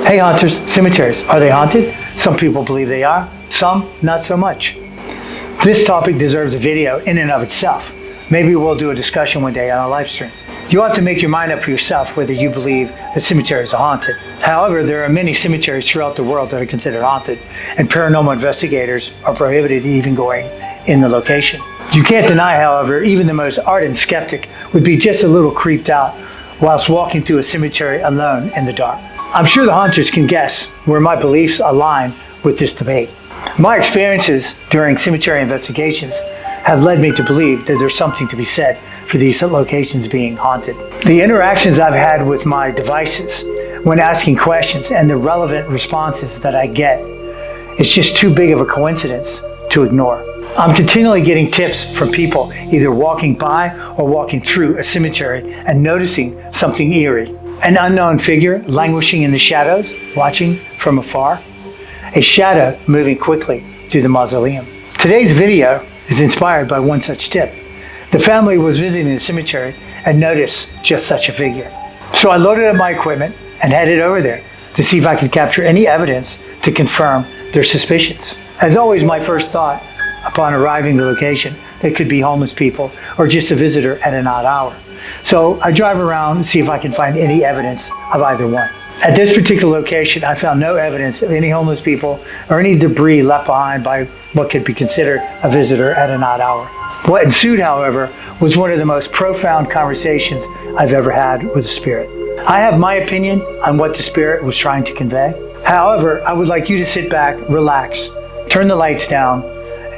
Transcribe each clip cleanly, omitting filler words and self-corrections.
Hey hunters, cemeteries, are they haunted? Some people believe they are, some not so much. This topic deserves a video in and of itself. Maybe we'll do a discussion one day on a live stream. You ought to make your mind up for yourself whether you believe that cemeteries are haunted. However, there are many cemeteries throughout the world that are considered haunted, and paranormal investigators are prohibited even going in the location. You can't deny, however, even the most ardent skeptic would be just a little creeped out whilst walking through a cemetery alone in the dark. I'm sure the hunters can guess where my beliefs align with this debate. My experiences during cemetery investigations have led me to believe that there's something to be said for these locations being haunted. The interactions I've had with my devices when asking questions and the relevant responses that I get, it's just too big of a coincidence to ignore. I'm continually getting tips from people either walking by or walking through a cemetery and noticing something eerie. An unknown figure languishing in the shadows, watching from afar. A shadow moving quickly through the mausoleum. Today's video is inspired by one such tip. The family was visiting the cemetery and noticed just such a figure. So I loaded up my equipment and headed over there to see if I could capture any evidence to confirm their suspicions. As always, my first thought upon arriving at the location, that could be homeless people or just a visitor at an odd hour. So I drive around and see if I can find any evidence of either one. At this particular location, I found no evidence of any homeless people or any debris left behind by what could be considered a visitor at an odd hour. What ensued, however, was one of the most profound conversations I've ever had with a spirit. I have my opinion on what the spirit was trying to convey. However, I would like you to sit back, relax, turn the lights down,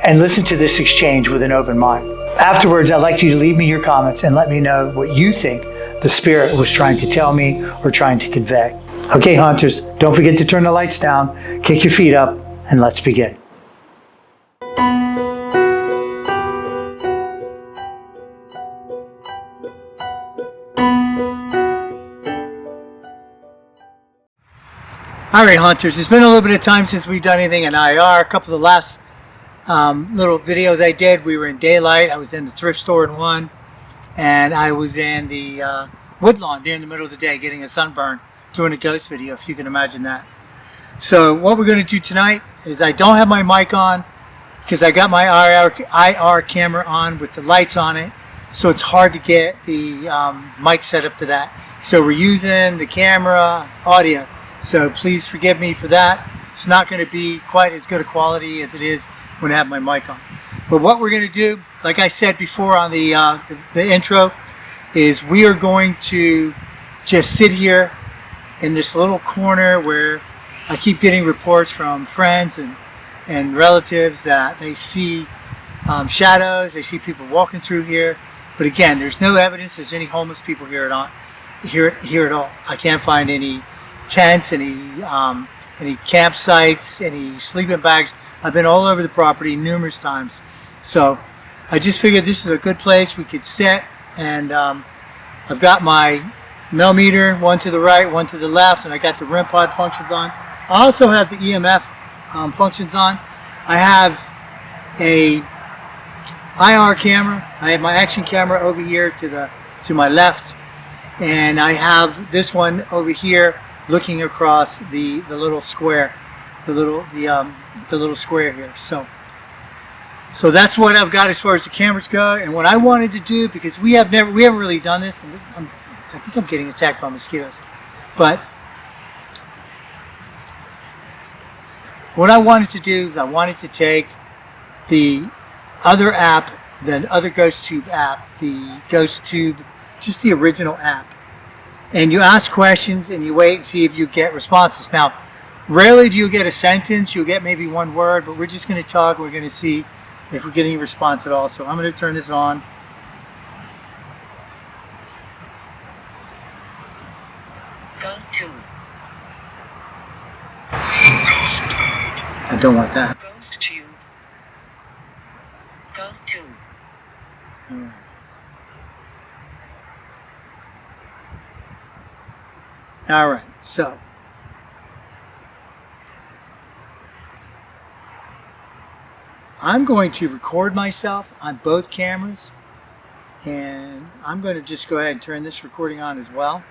and listen to this exchange with an open mind. Afterwards, I'd like you to leave me your comments and let me know what you think the spirit was trying to tell me or trying to convey. Okay, hunters, don't forget to turn the lights down, kick your feet up, and let's begin. All right, hunters, it's been a little bit of time since we've done anything in IR. A couple of the last little videos I did, we were in daylight. I was in the thrift store in one, and I was in the woodlawn during the middle of the day getting a sunburn doing a ghost video, if you can imagine that. So what we're going to do tonight is I don't have my mic on because I got my IR camera on with the lights on it, so it's hard to get the mic set up to that. So we're using the camera audio, so please forgive me for that. It's not going to be quite as good a quality as it is when I have my mic on. But what we're going to do, like I said before on the intro, is we are going to just sit here in this little corner where I keep getting reports from friends and relatives that they see shadows, they see people walking through here. But again, there's no evidence there's any homeless people here at all. I can't find any tents, any campsites, any sleeping bags. I've been all over the property numerous times. So I just figured this is a good place we could sit, and I've got my millimeter, one to the right, one to the left, and I got the REM pod functions on. I also have the EMF functions on. I have a IR camera. I have my action camera over here to my left, and I have this one over here looking across the little square, the little square here. So that's what I've got as far as the cameras go. And what I wanted to do, because we haven't really done this, and I think I'm getting attacked by mosquitoes, but what I wanted to do is I wanted to take the other app, the other GhostTube app, the GhostTube, just the original app, and you ask questions and you wait and see if you get responses. Now, rarely do you get a sentence, you'll get maybe one word, but we're just going to talk, we're going to see if we get any response at all. So I'm going to turn this on. GhostTube. I don't want that. GhostTube. GhostTube. Alright. Alright, so I'm going to record myself on both cameras, and I'm going to just go ahead and turn this recording on as well.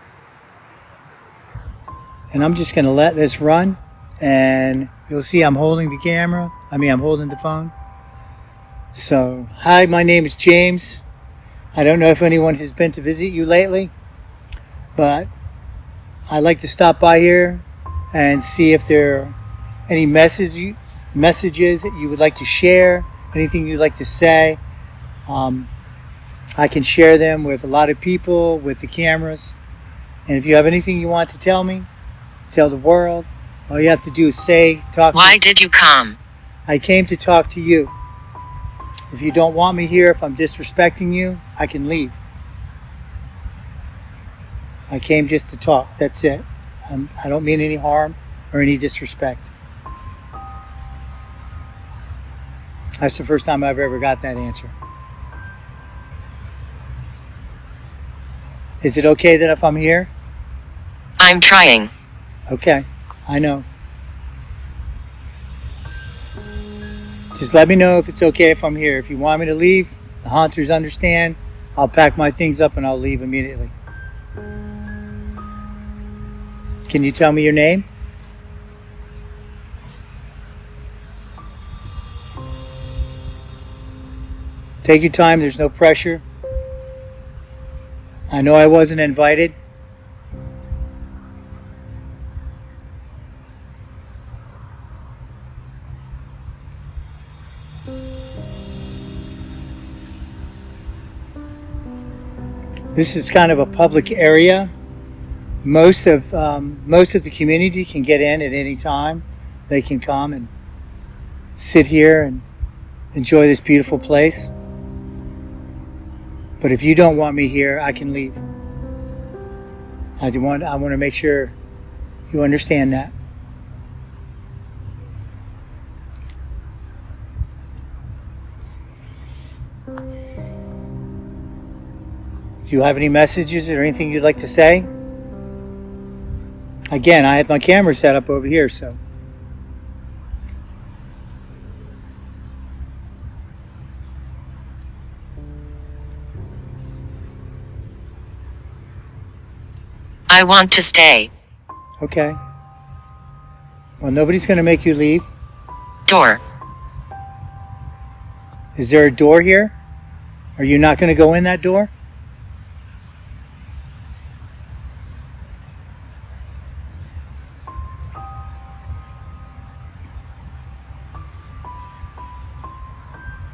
And I'm just going to let this run. And you'll see I'm holding the camera. I'm holding the phone. So, hi, my name is James. I don't know if anyone has been to visit you lately, but I like to stop by here and see if there are any messages that you would like to share, anything you'd like to say. I can share them with a lot of people, with the cameras. And if you have anything you want to tell me, tell the world, all you have to do is talk. Why did you come? I came to talk to you. If you don't want me here, if I'm disrespecting you, I can leave. I came just to talk. That's it. I don't mean any harm or any disrespect. That's the first time I've ever got that answer. Is it okay that if I'm here? I'm trying. Okay, I know. Just let me know if it's okay if I'm here. If you want me to leave, the haunters understand. I'll pack my things up and I'll leave immediately. Can you tell me your name? Take your time, there's no pressure. I know I wasn't invited. This is kind of a public area. Most of the community can get in at any time. They can come and sit here and enjoy this beautiful place. But if you don't want me here, I can leave. I want to make sure you understand that. Do you have any messages or anything you'd like to say? Again, I have my camera set up over here, so. I want to stay. Okay. Well, nobody's going to make you leave. Door. Is there a door here? Are you not going to go in that door?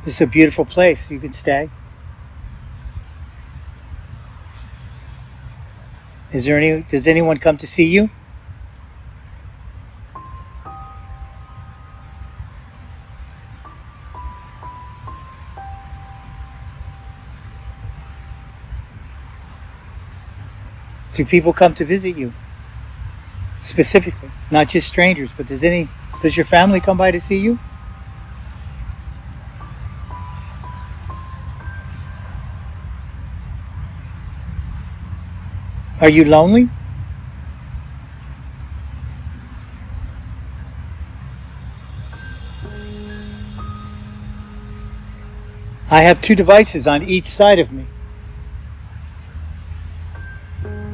This is a beautiful place. You can stay. Does anyone come to see you? Do people come to visit you? Specifically, not just strangers, but does your family come by to see you? Are you lonely? I have 2 devices on each side of me.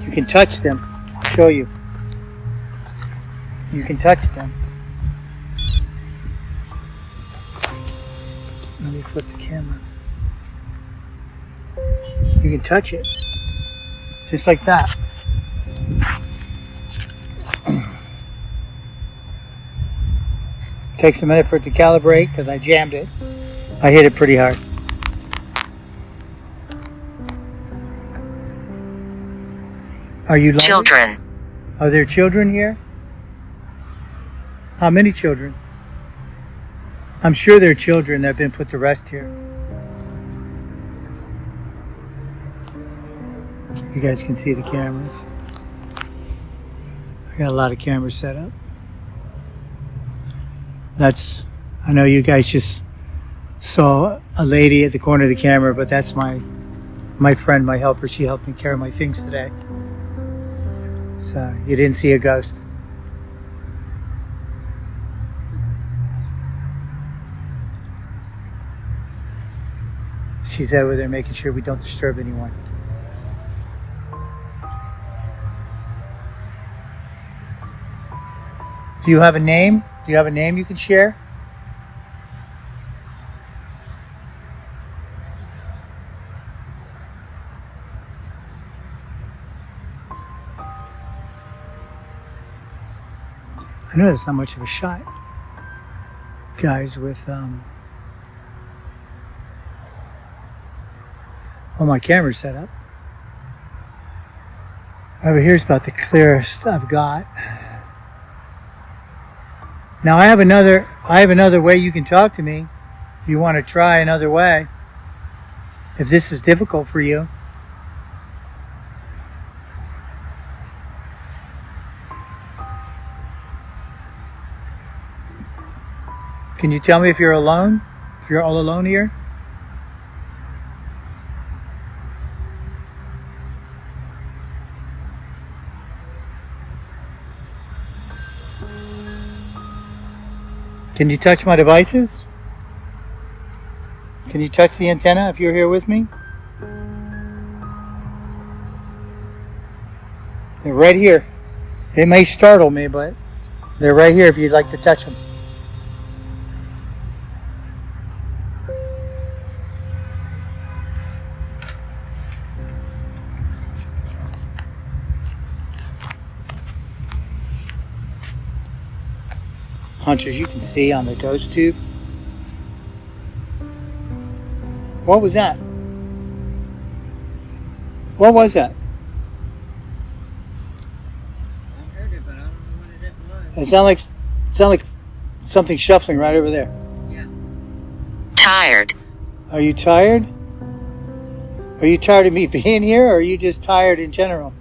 You can touch them. I'll show you. You can touch them. Let me flip the camera. You can touch it. Just like that. Takes a minute for it to calibrate because I jammed it. I hit it pretty hard. Are you lonely? Children. Are there children here? How many children? I'm sure there are children that have been put to rest here. You guys can see the cameras. I got a lot of cameras set up. I know you guys just saw a lady at the corner of the camera, but that's my friend, my helper. She helped me carry my things today. So you didn't see a ghost. She's over there making sure we don't disturb anyone. Do you have a name? Do you have a name you can share? I know that's not much of a shot, guys, with all my cameras set up. Over here's about the clearest I've got. Now I have another way you can talk to me. If you want to try another way, if this is difficult for you. Can you tell me if you're alone? If you're all alone here? Can you touch my devices? Can you touch the antenna if you're here with me? They're right here. It may startle me, but they're right here if you'd like to touch them. Hunters, you can see on the ghost tube. What was that? What was that? I heard it, but I don't know what it was. It sounded like something shuffling right over there. Yeah. Tired. Are you tired? Are you tired of me being here, or are you just tired in general?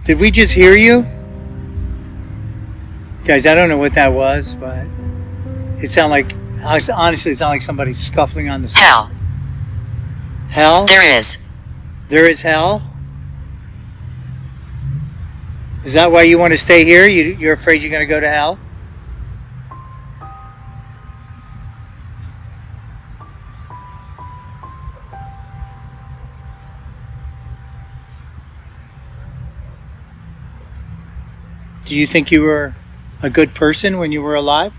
Did we just hear you? Guys, I don't know what that was, but it sounded like, honestly, it sounded like somebody scuffling on the side. Hell. Hell? There is. There is hell? Is that why you want to stay here? You're afraid you're going to go to hell? Do you think you were a good person when you were alive?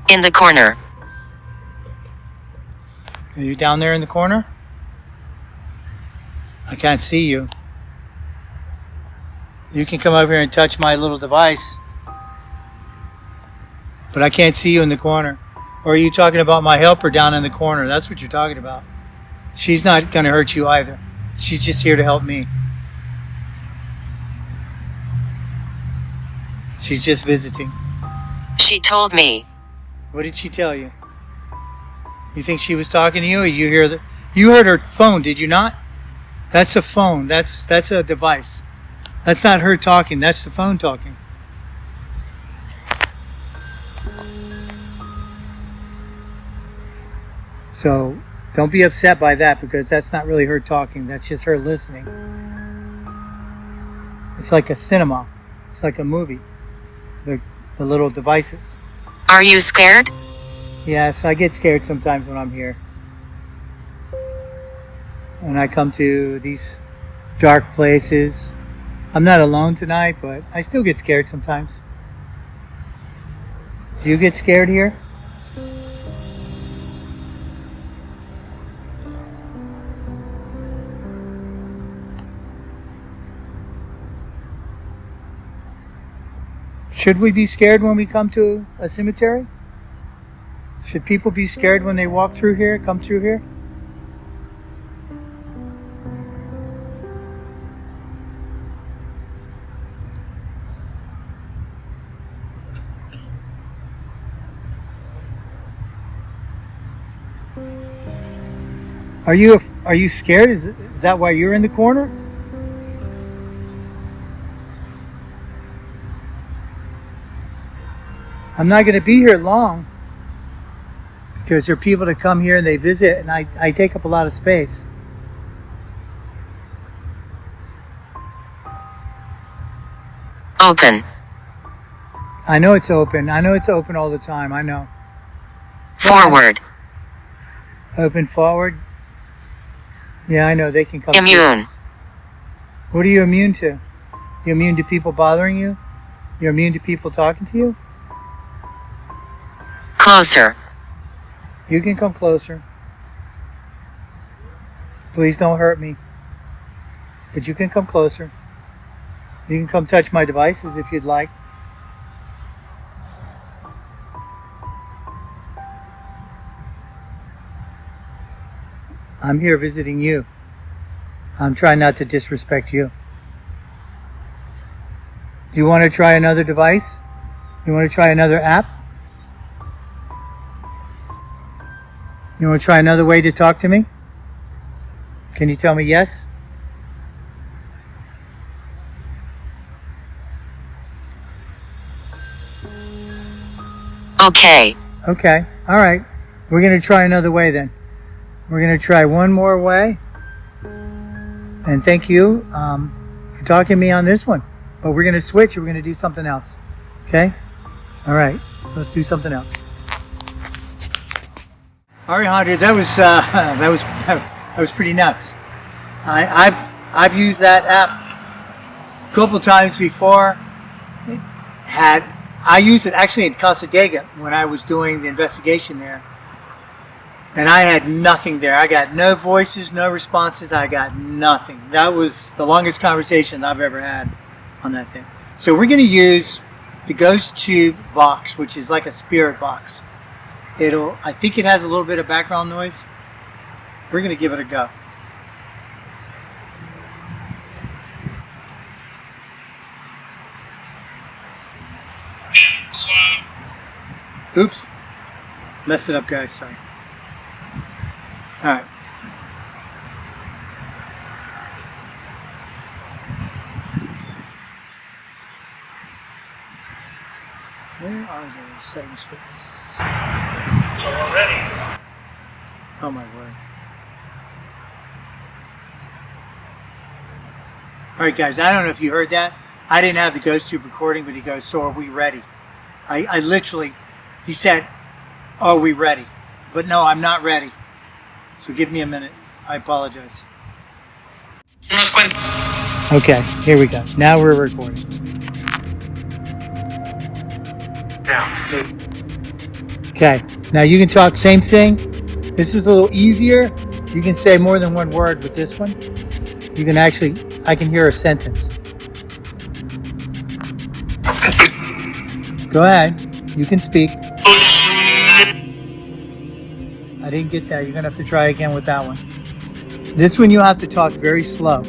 In the corner. Are you down there in the corner? I can't see you. You can come over here and touch my little device, but I can't see you in the corner. Or are you talking about my helper down in the corner? That's what you're talking about. She's not going to hurt you either. She's just here to help me. She's just visiting. She told me. What did she tell you? You think she was talking to you, or you hear you heard her phone, did you not? That's a phone. That's a device. That's not her talking. That's the phone talking. So don't be upset by that, because that's not really her talking. That's just her listening. It's like a cinema. It's like a movie. The little devices. Are you scared? Yes, I get scared sometimes when I'm here. When I come to these dark places. I'm not alone tonight, but I still get scared sometimes. Do you get scared here? Should we be scared when we come to a cemetery? Should people be scared when they walk through here, come through here? Are you scared? Is that why you're in the corner? I'm not going to be here long, because there are people that come here and they visit, and I take up a lot of space. Open. I know it's open. I know it's open all the time. I know. Forward. Open forward. Yeah, I know they can come. Immune. What are you immune to? You immune to people bothering you? You're immune to people talking to you? Closer. You can come closer. Please don't hurt me. But you can come closer. You can come touch my devices if you'd like. I'm here visiting you. I'm trying not to disrespect you. Do you want to try another device? You want to try another app? You want to try another way to talk to me? Can you tell me yes? Okay. Okay. All right. We're going to try another way then. We're going to try one more way. And thank you for talking to me on this one. But we're going to switch. We're going to do something else. Okay? All right. Let's do something else. All right, Hunter. That was pretty nuts. I've used that app a couple times before. I used it actually in Casadega when I was doing the investigation there. And I had nothing there. I got no voices, no responses. I got nothing. That was the longest conversation I've ever had on that thing. So we're going to use the Ghost Tube box, which is like a spirit box. I think it has a little bit of background noise. We're going to give it a go. Oops. Messed it up, guys. Sorry. All right. Where are the setting splits? So we're ready. Oh my word. All right, guys. I don't know if you heard that. I didn't have the Ghost Tube recording, but he goes, "So are we ready?" I literally, he said, "Are we ready?" But no, I'm not ready. So give me a minute. I apologize. Okay, here we go. Now we're recording. Okay, now you can talk same thing. This is a little easier. You can say more than one word with this one. You can actually, I can hear a sentence. Go ahead. You can speak. I didn't get that. You're going to have to try again with that one. This one you have to talk very slow.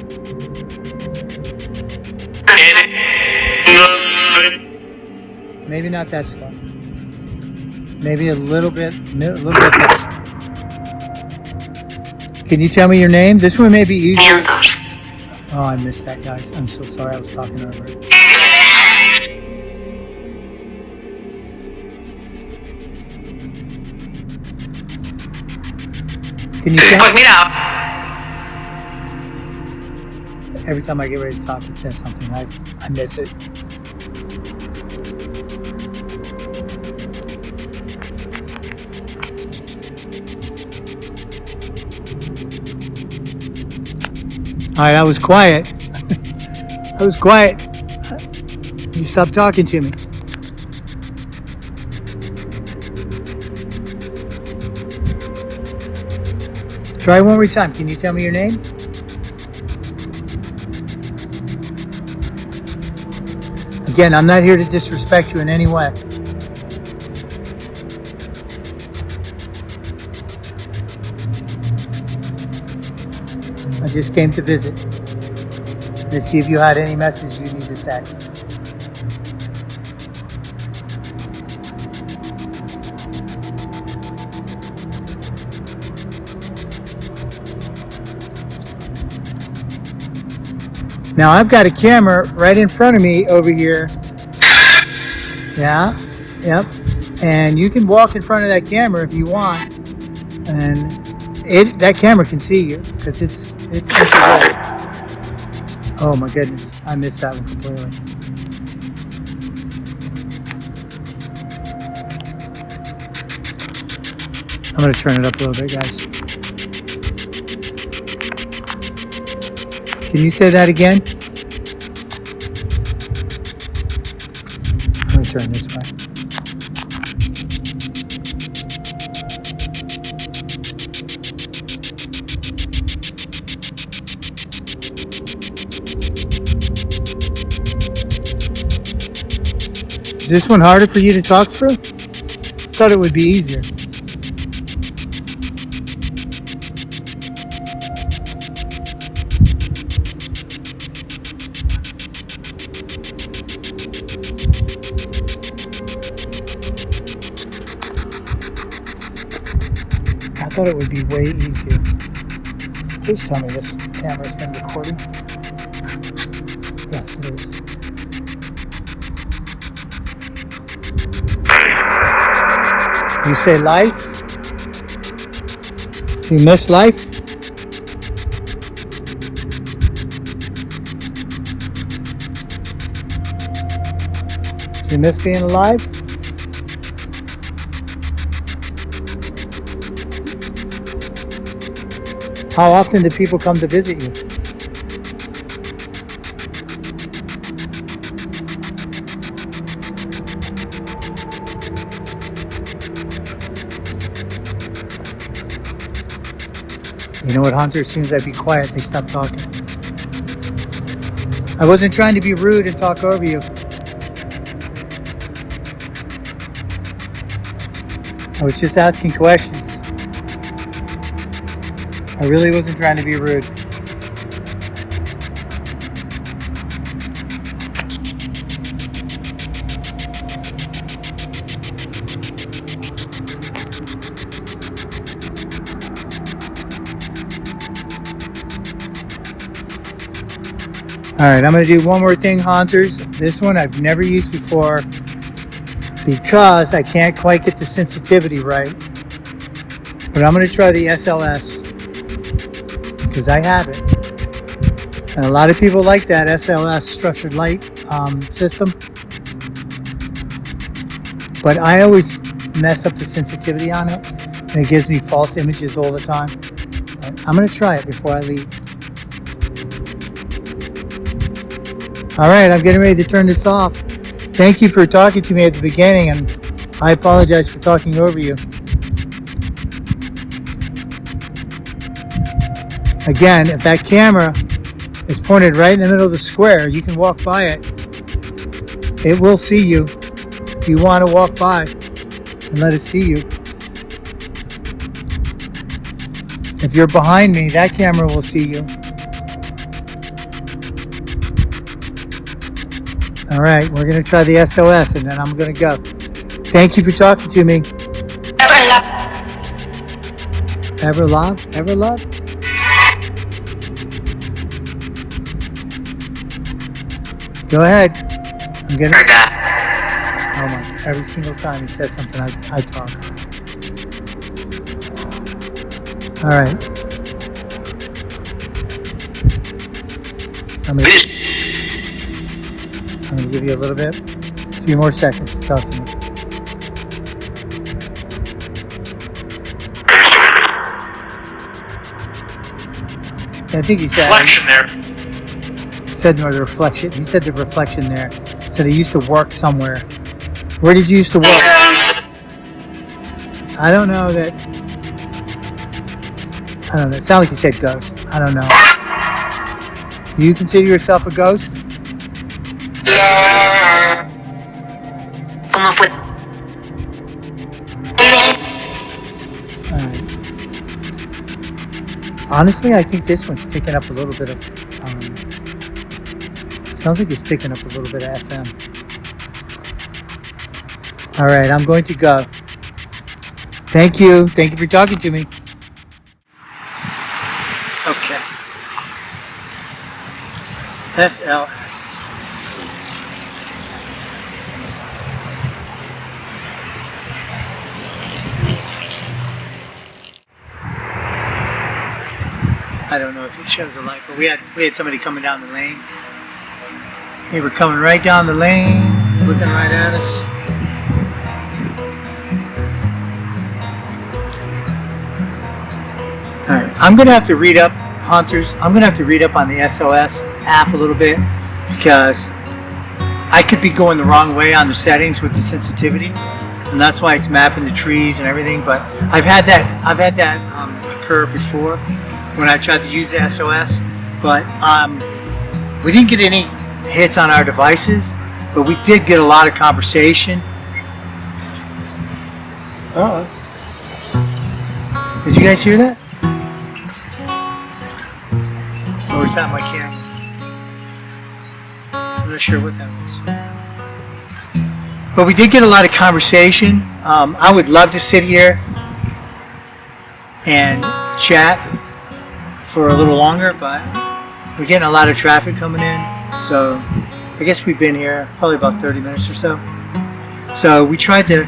Maybe not that slow. Maybe a little bit faster. Can you tell me your name? This one may be easier. Oh, I missed that, guys. I'm so sorry. I was talking over it. Can you tell me? Every time I get ready to talk, it says something. I miss it. All right, I was quiet. I was quiet. You stopped talking to me. Try one more time. Can you tell me your name? Again, I'm not here to disrespect you in any way. I just came to visit. Let's see if you had any message you need to say. Now I've got a camera right in front of me over here. Yeah, yep. And you can walk in front of that camera if you want, and that camera can see you because it's infrared. Oh my goodness, I missed that one completely. I'm going to turn it up a little bit, guys. Can you say that again? Let me turn this way. Is this one harder for you to talk through? Thought it would be easier. I thought it would be way easier. Please tell me this camera's been recording. Yes, it is. You say life? You miss life? You miss being alive? How often do people come to visit you? You know what, Hunter? As soon as I be quiet, they stop talking. I wasn't trying to be rude and talk over you. I was just asking questions. I really wasn't trying to be rude. All right, I'm going to do one more thing, Haunters. This one I've never used before because I can't quite get the sensitivity right. But I'm going to try the SLS because I have it. And a lot of people like that SLS structured light system. But I always mess up the sensitivity on it. And it gives me false images all the time. But I'm going to try it before I leave. All right, I'm getting ready to turn this off. Thank you for talking to me at the beginning, and I apologize for talking over you. Again, if that camera is pointed right in the middle of the square, you can walk by it. It will see you if you want to walk by and let it see you. If you're behind me, that camera will see you. All right, we're going to try the SOS and then I'm going to go. Thank you for talking to me. Ever love? Ever love? Go ahead. I'm getting. Oh my! Every single time he says something, I talk. All right. I'm gonna give you a little bit, a few more seconds to talk to me. I think he said. Reflection there. Said no, the reflection. He said the reflection there. Said he used to work somewhere. Where did you used to work? I don't know that. I don't know. It sounded like you said ghost. I don't know. Do you consider yourself a ghost? ¿Cómo fue? Alright. Honestly, I think this one's picking up a little bit of. Sounds like it's picking up a little bit of FM. All right, I'm going to go. Thank you. Thank you for talking to me. Okay. SLS. I don't know if it shows the light, but we had somebody coming down the lane. They were coming right down the lane, looking right at us. All right, I'm gonna have to read up, hunters. I'm gonna have to read up on the SOS app a little bit because I could be going the wrong way on the settings with the sensitivity, and that's why it's mapping the trees and everything. But I've had that occur before when I tried to use the SOS. But we didn't get any hits on our devices, but we did get a lot of conversation. Uh-oh. Did you guys hear that? Or is that my camera? I'm not sure what that was. But we did get a lot of conversation. I would love to sit here and chat for a little longer, but we're getting a lot of traffic coming in. So I guess we've been here probably about 30 minutes or so. So we tried the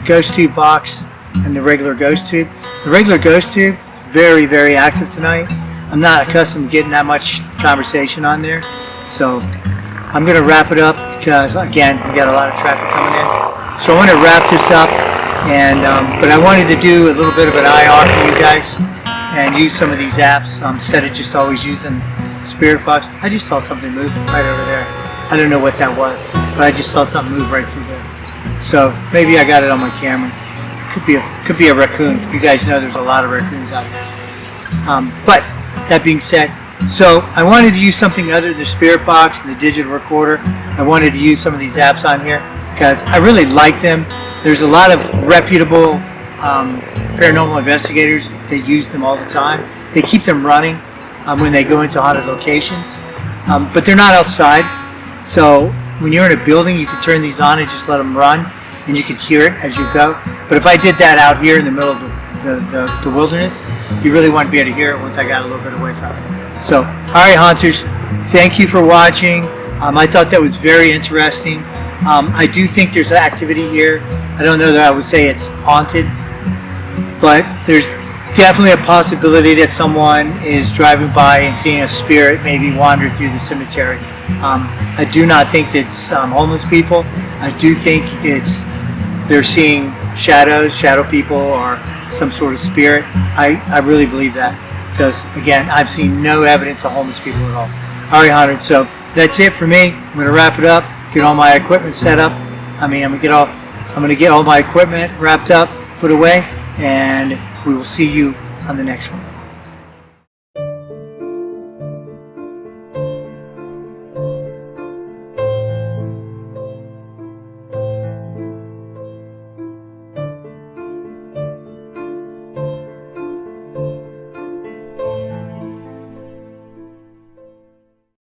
ghost tube box and the regular ghost tube. The regular ghost tube is very, very active tonight. I'm not accustomed to getting that much conversation on there. So I'm going to wrap it up because, again, we got a lot of traffic coming in. So I'm going to wrap this up. And but I wanted to do a little bit of an IR for you guys and use some of these apps instead of just always using Spirit Box. I just saw something move right over there. I don't know what that was, but I just saw something move right through there. So maybe I got it on my camera. Could be a raccoon. You guys know there's a lot of raccoons out there. But that being said, so I wanted to use something other than Spirit Box and the digital recorder. I wanted to use some of these apps on here because I really like them. There's a lot of reputable paranormal investigators that use them all the time. They keep them running when they go into haunted locations, but they're not outside. So when you're in a building, you can turn these on and just let them run, and you can hear it as you go. But if I did that out here in the middle of the wilderness, you really wouldn't be able to hear it once I got a little bit away from it. So, all right, haunters, thank you for watching. I thought that was very interesting. I do think there's activity here. I don't know that I would say it's haunted, but there's definitely a possibility that someone is driving by and seeing a spirit maybe wander through the cemetery. I do not think it's homeless people. I do think they're seeing shadow people, or some sort of spirit. I really believe that because, again, I've seen no evidence of homeless people at all. All right, Hunter, so that's it for me. I'm going to wrap it up, get all my equipment set up. I'm going to get all my equipment wrapped up, put away, and we will see you on the next one.